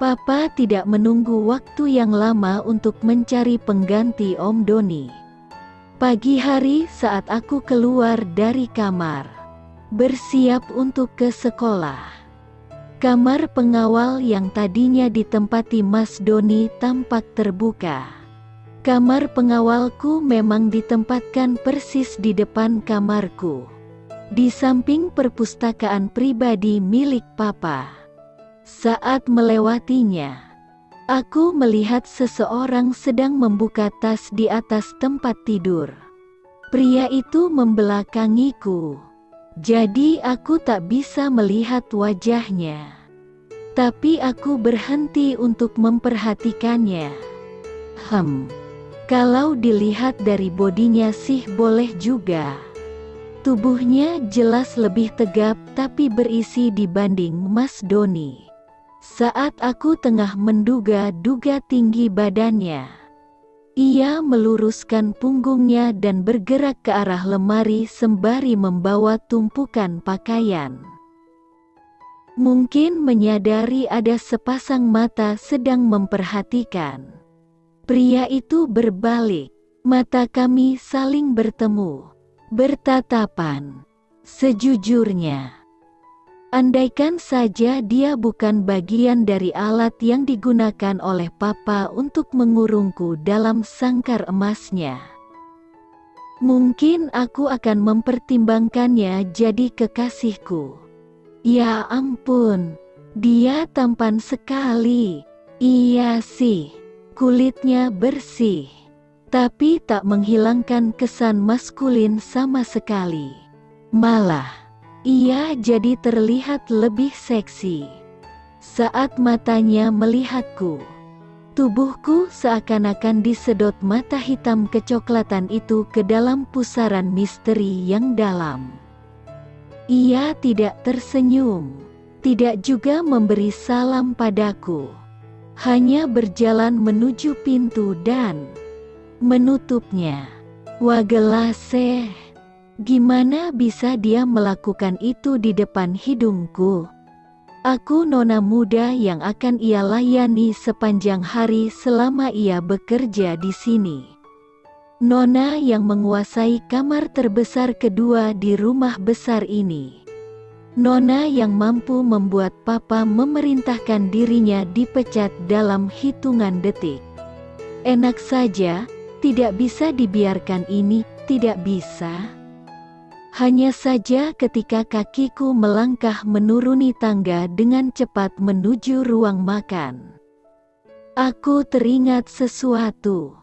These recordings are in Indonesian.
Papa tidak menunggu waktu yang lama untuk mencari pengganti Om Doni. Pagi hari saat aku keluar dari kamar, bersiap untuk ke sekolah. Kamar pengawal yang tadinya ditempati Mas Doni tampak terbuka. Kamar pengawalku memang ditempatkan persis di depan kamarku, di samping perpustakaan pribadi milik Papa. Saat melewatinya, aku melihat seseorang sedang membuka tas di atas tempat tidur. Pria itu membelakangiku, jadi aku tak bisa melihat wajahnya. Tapi aku berhenti untuk memperhatikannya. Kalau dilihat dari bodinya sih boleh juga. Tubuhnya jelas lebih tegap tapi berisi dibanding Mas Doni. Saat aku tengah menduga-duga tinggi badannya, ia meluruskan punggungnya dan bergerak ke arah lemari sembari membawa tumpukan pakaian. Mungkin menyadari ada sepasang mata sedang memperhatikan. Pria itu berbalik, mata kami saling bertemu, bertatapan. Sejujurnya, andaikan saja dia bukan bagian dari alat yang digunakan oleh Papa untuk mengurungku dalam sangkar emasnya, mungkin aku akan mempertimbangkannya jadi kekasihku. Ya ampun, dia tampan sekali. Iya sih, kulitnya bersih, tapi tak menghilangkan kesan maskulin sama sekali. Malah, ia jadi terlihat lebih seksi. Saat matanya melihatku, tubuhku seakan-akan disedot mata hitam kecoklatan itu ke dalam pusaran misteri yang dalam. Ia tidak tersenyum, tidak juga memberi salam padaku. Hanya berjalan menuju pintu dan menutupnya. Wagelaseh. Gimana bisa dia melakukan itu di depan hidungku? Aku nona muda yang akan ia layani sepanjang hari selama ia bekerja di sini. Nona yang menguasai kamar terbesar kedua di rumah besar ini. Nona yang mampu membuat Papa memerintahkan dirinya dipecat dalam hitungan detik. Enak saja, tidak bisa dibiarkan ini, tidak bisa. Hanya saja ketika kakiku melangkah menuruni tangga dengan cepat menuju ruang makan, aku teringat sesuatu.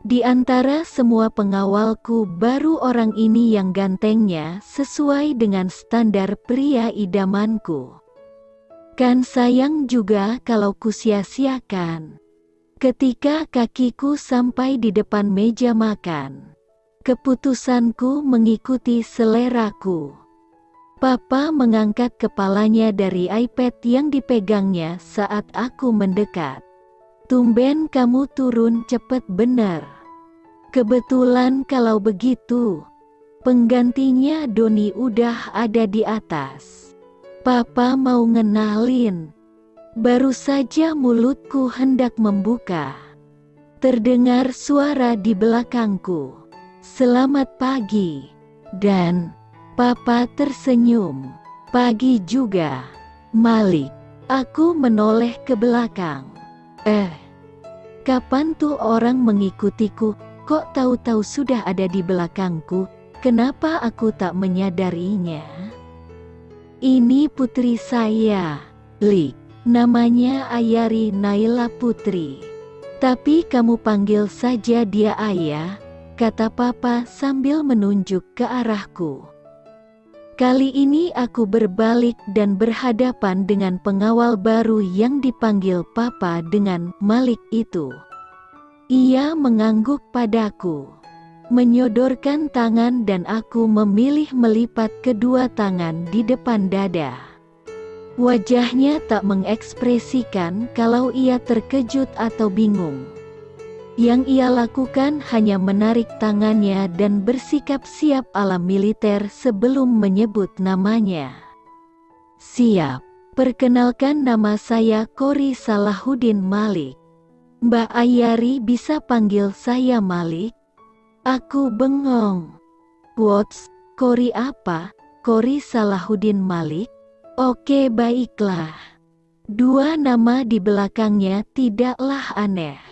Di antara semua pengawalku, baru orang ini yang gantengnya sesuai dengan standar pria idamanku. Kan sayang juga kalau kusia-siakan. Ketika kakiku sampai di depan meja makan, keputusanku mengikuti seleraku. Papa mengangkat kepalanya dari iPad yang dipegangnya saat aku mendekat. Tumben kamu turun cepet bener. Kebetulan kalau begitu, penggantinya Doni udah ada di atas. Papa mau ngenalin. Baru saja mulutku hendak membuka, terdengar suara di belakangku. Selamat pagi. Dan Papa tersenyum. Pagi juga, Malik. Aku menoleh ke belakang. Kapan tuh orang mengikutiku? Kok tahu-tahu sudah ada di belakangku? Kenapa aku tak menyadarinya? Ini putri saya, Lik. Namanya Ayari Naila Putri. Tapi kamu panggil saja dia Ayah, kata Papa sambil menunjuk ke arahku. Kali ini aku berbalik dan berhadapan dengan pengawal baru yang dipanggil Papa dengan Malik itu. Ia mengangguk padaku, menyodorkan tangan dan aku memilih melipat kedua tangan di depan dada. Wajahnya tak mengekspresikan kalau ia terkejut atau bingung. Yang ia lakukan hanya menarik tangannya dan bersikap siap ala militer sebelum menyebut namanya. Siap. Perkenalkan, nama saya Kori Salahuddin Malik. Mbak Ayari bisa panggil saya Malik? Aku bengong. What's, Kori apa? Kori Salahuddin Malik? Oke, baiklah. Dua nama di belakangnya tidaklah aneh.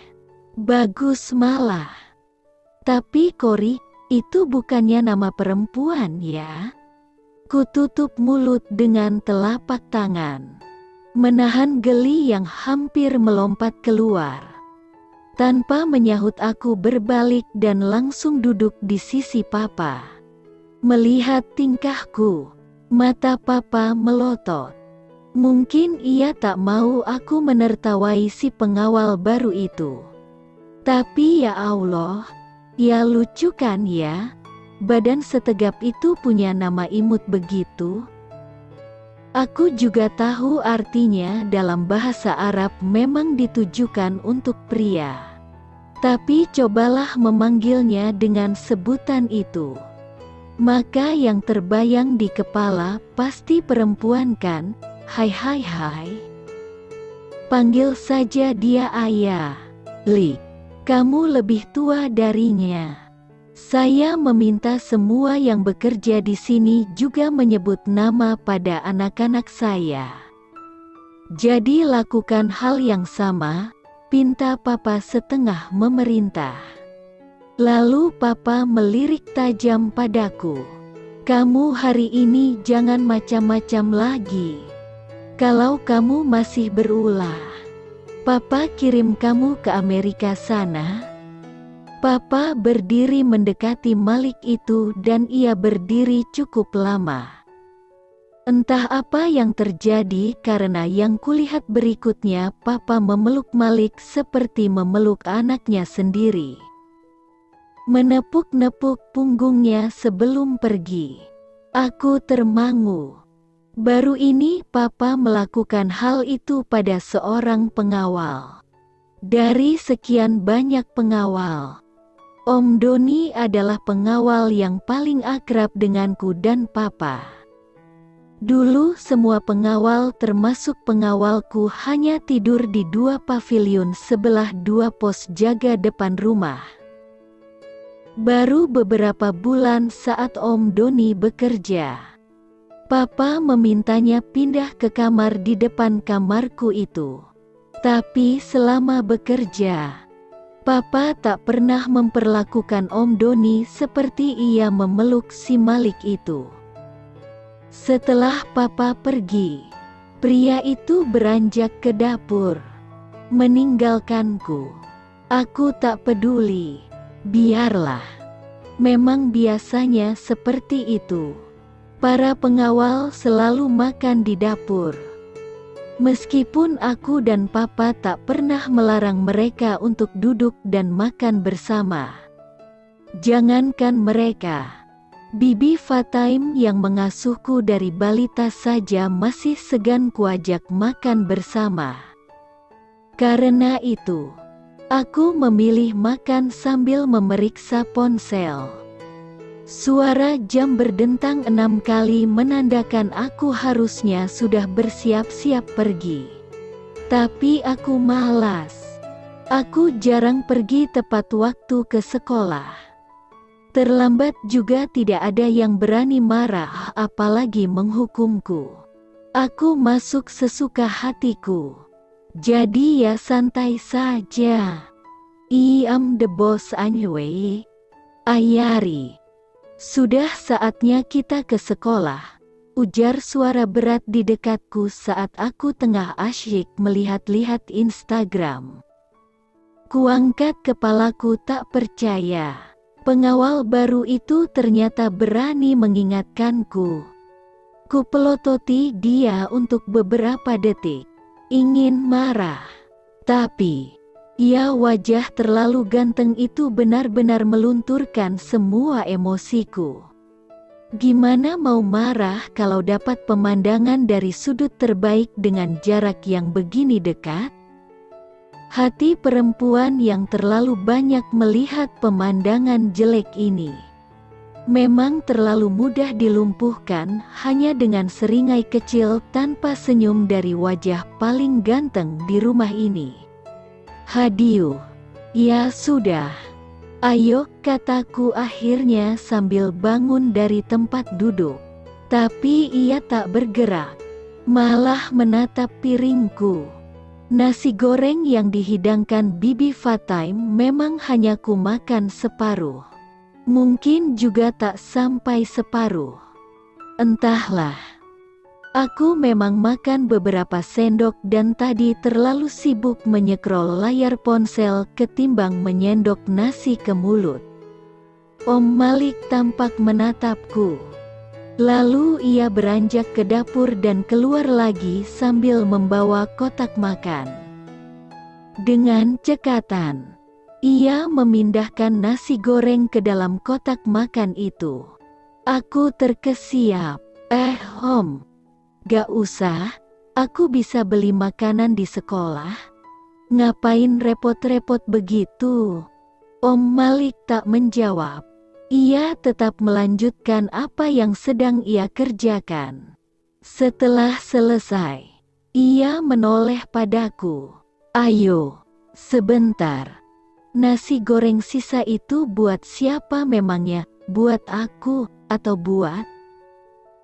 Bagus malah. Tapi Kori, itu bukannya nama perempuan ya? Kututup mulut dengan telapak tangan, menahan geli yang hampir melompat keluar. Tanpa menyahut, aku berbalik dan langsung duduk di sisi papa. Melihat tingkahku, mata papa melotot. Mungkin ia tak mau aku menertawai si pengawal baru itu. Tapi ya Allah, ya lucu kan ya? Badan setegap itu punya nama imut begitu. Aku juga tahu artinya dalam bahasa Arab memang ditujukan untuk pria. Tapi cobalah memanggilnya dengan sebutan itu. Maka yang terbayang di kepala pasti perempuan kan? Hai hai hai. Panggil saja dia ayah. Li, kamu lebih tua darinya. Saya meminta semua yang bekerja di sini juga menyebut nama pada anak-anak saya. Jadi lakukan hal yang sama, pinta papa setengah memerintah. Lalu papa melirik tajam padaku. Kamu hari ini jangan macam-macam lagi. Kalau kamu masih berulah, papa kirim kamu ke Amerika sana. Papa berdiri mendekati Malik itu dan ia berdiri cukup lama. Entah apa yang terjadi karena yang kulihat berikutnya papa memeluk Malik seperti memeluk anaknya sendiri. Menepuk-nepuk punggungnya sebelum pergi. Aku termangu. Baru ini papa melakukan hal itu pada seorang pengawal. Dari sekian banyak pengawal, Om Doni adalah pengawal yang paling akrab denganku dan papa. Dulu semua pengawal termasuk pengawalku hanya tidur di dua pavilion sebelah dua pos jaga depan rumah. Baru beberapa bulan saat Om Doni bekerja, papa memintanya pindah ke kamar di depan kamarku itu. Tapi selama bekerja, papa tak pernah memperlakukan Om Doni seperti ia memeluk si Malik itu. Setelah papa pergi, pria itu beranjak ke dapur, meninggalkanku. Aku tak peduli, biarlah. Memang biasanya seperti itu. Para pengawal selalu makan di dapur. Meskipun aku dan papa tak pernah melarang mereka untuk duduk dan makan bersama. Jangankan mereka, Bibi Fataim yang mengasuhku dari balita saja masih segan kuajak makan bersama. Karena itu, aku memilih makan sambil memeriksa ponsel. Suara jam berdentang 6 kali menandakan aku harusnya sudah bersiap-siap pergi. Tapi aku malas. Aku jarang pergi tepat waktu ke sekolah. Terlambat juga tidak ada yang berani marah apalagi menghukumku. Aku masuk sesuka hatiku. Jadi ya santai saja. I am the boss anyway. Ayari. Sudah saatnya kita ke sekolah, ujar suara berat di dekatku saat aku tengah asyik melihat-lihat Instagram. Kuangkat kepalaku tak percaya. Pengawal baru itu ternyata berani mengingatkanku. Kupelototi dia untuk beberapa detik. Ingin marah. Tapi ya wajah terlalu ganteng itu benar-benar melunturkan semua emosiku. Gimana mau marah kalau dapat pemandangan dari sudut terbaik dengan jarak yang begini dekat? Hati perempuan yang terlalu banyak melihat pemandangan jelek ini. Memang terlalu mudah dilumpuhkan hanya dengan seringai kecil tanpa senyum dari wajah paling ganteng di rumah ini. Hadiuh. Ya sudah. Ayo, kataku akhirnya sambil bangun dari tempat duduk. Tapi ia tak bergerak, malah menatap piringku. Nasi goreng yang dihidangkan Bibi Fataim memang hanya ku makan separuh. Mungkin juga tak sampai separuh. Entahlah. Aku memang makan beberapa sendok dan tadi terlalu sibuk menyekrol layar ponsel ketimbang menyendok nasi ke mulut. Om Malik tampak menatapku. Lalu ia beranjak ke dapur dan keluar lagi sambil membawa kotak makan. Dengan cekatan, ia memindahkan nasi goreng ke dalam kotak makan itu. Aku terkesiap. Om, gak usah, aku bisa beli makanan di sekolah. Ngapain repot-repot begitu? Om Malik tak menjawab. Ia tetap melanjutkan apa yang sedang ia kerjakan. Setelah selesai, ia menoleh padaku. Ayo, sebentar. Nasi goreng sisa itu buat siapa memangnya? Buat aku, atau buat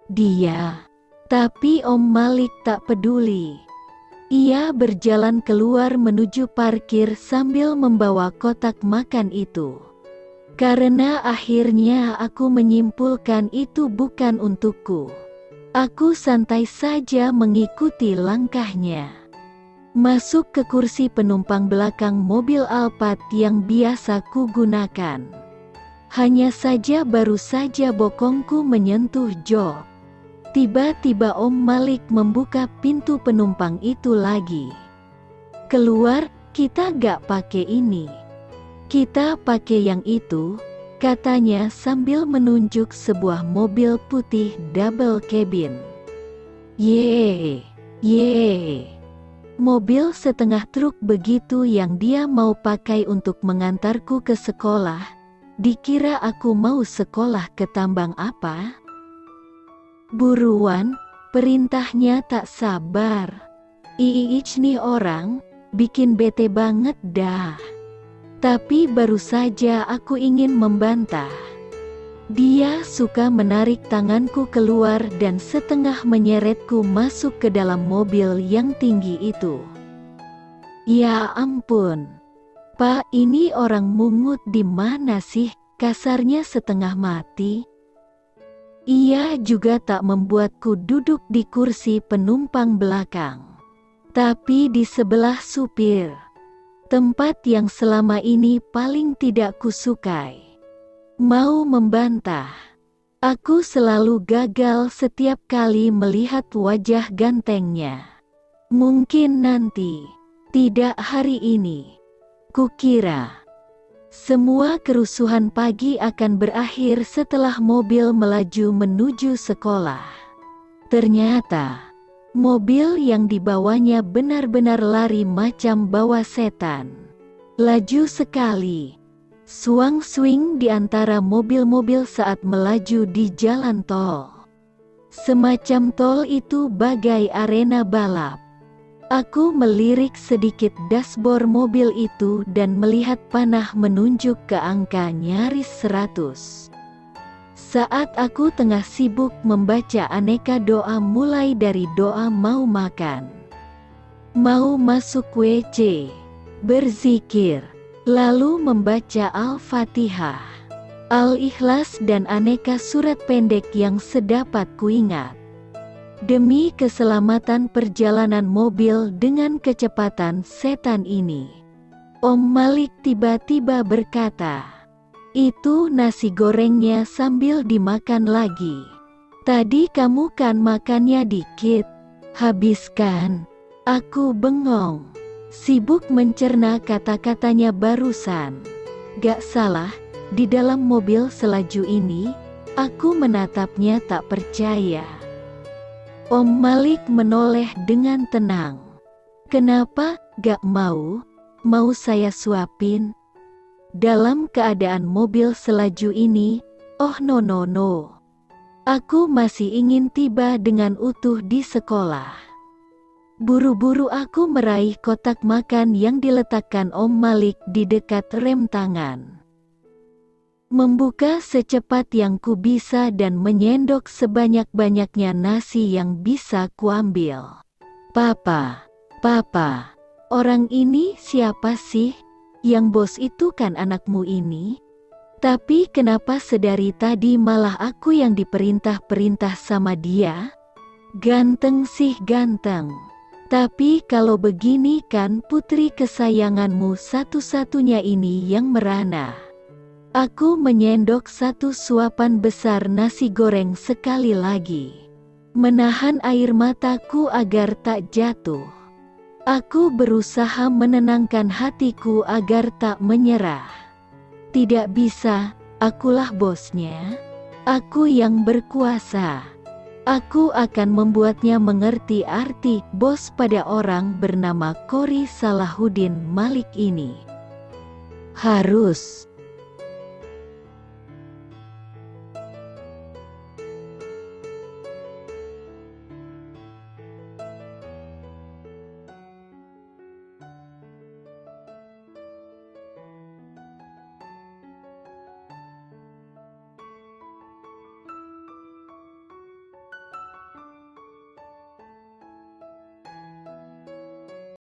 dia? Tapi Om Malik tak peduli. Ia berjalan keluar menuju parkir sambil membawa kotak makan itu. Karena akhirnya aku menyimpulkan itu bukan untukku. Aku santai saja mengikuti langkahnya. Masuk ke kursi penumpang belakang mobil Alphard yang biasa ku gunakan. Hanya saja baru saja bokongku menyentuh jok. Tiba-tiba Om Malik membuka pintu penumpang itu lagi. Keluar, kita gak pakai ini. Kita pakai yang itu, katanya sambil menunjuk sebuah mobil putih double cabin. Yeay. Mobil setengah truk begitu yang dia mau pakai untuk mengantarku ke sekolah. Dikira aku mau sekolah ke tambang apa? Buruan, perintahnya tak sabar. Iich nih orang, bikin bete banget dah. Tapi baru saja aku ingin membantah. Dia suka menarik tanganku keluar dan setengah menyeretku masuk ke dalam mobil yang tinggi itu. Ya ampun. Pak, ini orang mungut di mana sih? Kasarnya setengah mati. Ia juga tak membuatku duduk di kursi penumpang belakang, tapi di sebelah supir. Tempat yang selama ini paling tidak kusukai. Mau membantah. Aku selalu gagal setiap kali melihat wajah gantengnya. Mungkin nanti, tidak hari ini. Kukira semua kerusuhan pagi akan berakhir setelah mobil melaju menuju sekolah. Ternyata mobil yang dibawanya benar-benar lari macam bawa setan. Laju sekali. Suang-suing di antara mobil-mobil saat melaju di jalan tol. Semacam tol itu bagai arena balap. Aku melirik sedikit dashboard mobil itu dan melihat panah menunjuk ke angka nyaris 100. Saat aku tengah sibuk membaca aneka doa mulai dari doa mau makan, mau masuk WC, berzikir, lalu membaca Al-Fatihah, Al-Ikhlas dan aneka surat pendek yang sedapat kuingat. Demi keselamatan perjalanan mobil dengan kecepatan setan ini, Om Malik tiba-tiba berkata, "Itu nasi gorengnya sambil dimakan lagi. Tadi kamu kan makannya dikit, habiskan." Aku bengong, sibuk mencerna kata-katanya barusan. Gak salah, di dalam mobil selaju ini, aku menatapnya tak percaya. Om Malik menoleh dengan tenang. "Kenapa gak mau? Mau saya suapin?" Dalam keadaan mobil selaju ini, Oh no no no. Aku masih ingin tiba dengan utuh di sekolah. Buru-buru aku meraih kotak makan yang diletakkan Om Malik di dekat rem tangan. Membuka secepat yang ku bisa dan menyendok sebanyak-banyaknya nasi yang bisa kuambil. Papa, orang ini siapa sih? Yang bos itu kan anakmu ini? Tapi kenapa sedari tadi malah aku yang diperintah-perintah sama dia? Ganteng sih ganteng. Tapi kalau begini kan putri kesayanganmu satu-satunya ini yang merana. Aku menyendok satu suapan besar nasi goreng sekali lagi. Menahan air mataku agar tak jatuh. Aku berusaha menenangkan hatiku agar tak menyerah. Tidak bisa, akulah bosnya. Aku yang berkuasa. Aku akan membuatnya mengerti arti bos pada orang bernama Qori Salahuddin Malik ini. Harus.